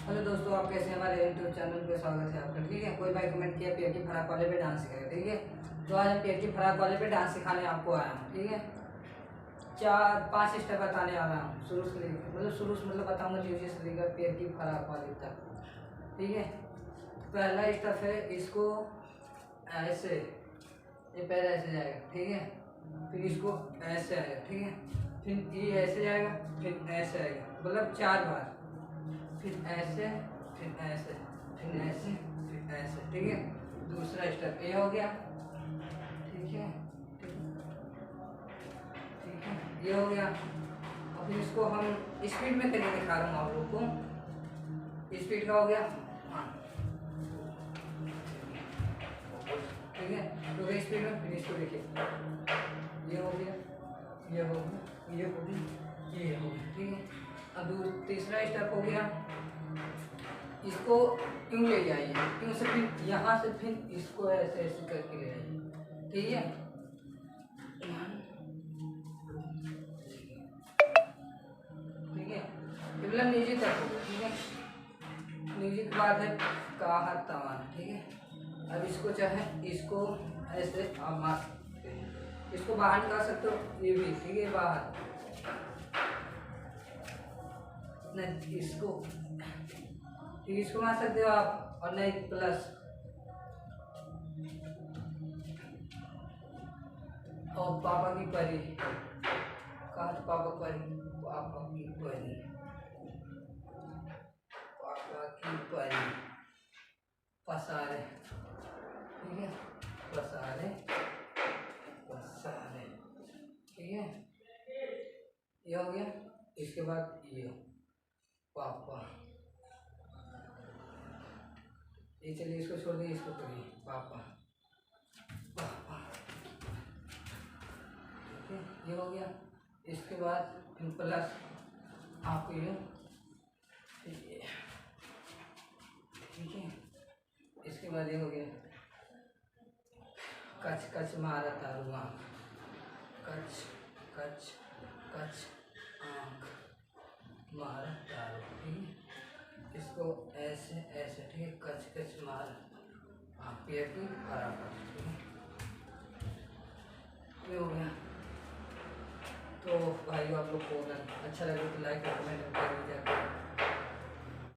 Hello दोस्तों, आप कैसे हैं? हमारे यूट्यूब चैनल पे स्वागत है आपका। ठीक है, कोई भाई कमेंट किया पेट की फराक वाले पे डांस सिखाएगा। ठीक है, तो आज हम पेट की फराक वाले पे डांस सिखाने आपको आया हूँ। ठीक है, 4-5 स्टेप बताने आ रहा हूँ शुरू से लेकर, शुरू से बताऊँगा नीचे से लेकर पेट की फराक वाले तक। ठीक है, पहला स्टेप है, इसको ऐसे, ये पैर ऐसे जाएगा। ठीक है, फिर इसको ऐसे आएगा। ठीक है, फिर ये ऐसे जाएगा, फिर ऐसे आएगा, 4 बार, फिर ऐसे, फिर ऐसे, फिर ऐसे, फिर ऐसे। ठीक है, दूसरा स्टेप ये हो गया। ठीक है, ठीक है, ये हो गया। अब फिर इसको हम स्पीड में करके दिखा रहा हूँ आप लोग को। स्पीड का हो गया। हाँ, ठीक है, तो स्पीड में फिर इसको देखिए, ये हो गया, ये हो गया, ये हो गया, ये हो गया। ठीक है, अब तीसरा स्टेप हो गया, इसको क्यों ले जाइए, क्यों से फिर यहाँ से फिर इसको ऐसे ऐसे करके ले जाइए। ठीक है, ठीक है, नीचे तक होगा। ठीक है, नीचे के बाद है काहा तवान। ठीक है, अब इसको चाहे इसको ऐसे आप मार सकते हैं, इसको बाहर निकाल सकते हो, ये भी। ठीक है, बाहर नहीं, इसको मार सकते हो आप, और नहीं प्लस, और पापा की परी, पापा परी, पापा की परी, पापा की परी, पसारे। ठीक है, पसारे, पसारे। ठीक है, ये हो गया। इसके बाद ये पापा, ये चलिए इसको छोड़ दिए, इसको करिए पापा, पापा। ठीक है, ये हो गया। इसके बाद प्लस आपको ये, ठीक है, इसके बाद ये हो गया कच कच मारा तारू आँख, कच कच कच आँख मारा तारू। ठीक है, इसको ऐसे ऐसे। ठीक है, कच कच मार आप पेट की बराबर। ठीक है, ये हो गया। तो भाई आप लोग को अच्छा लगे तो लाइक और कमेंट कर दीजिए।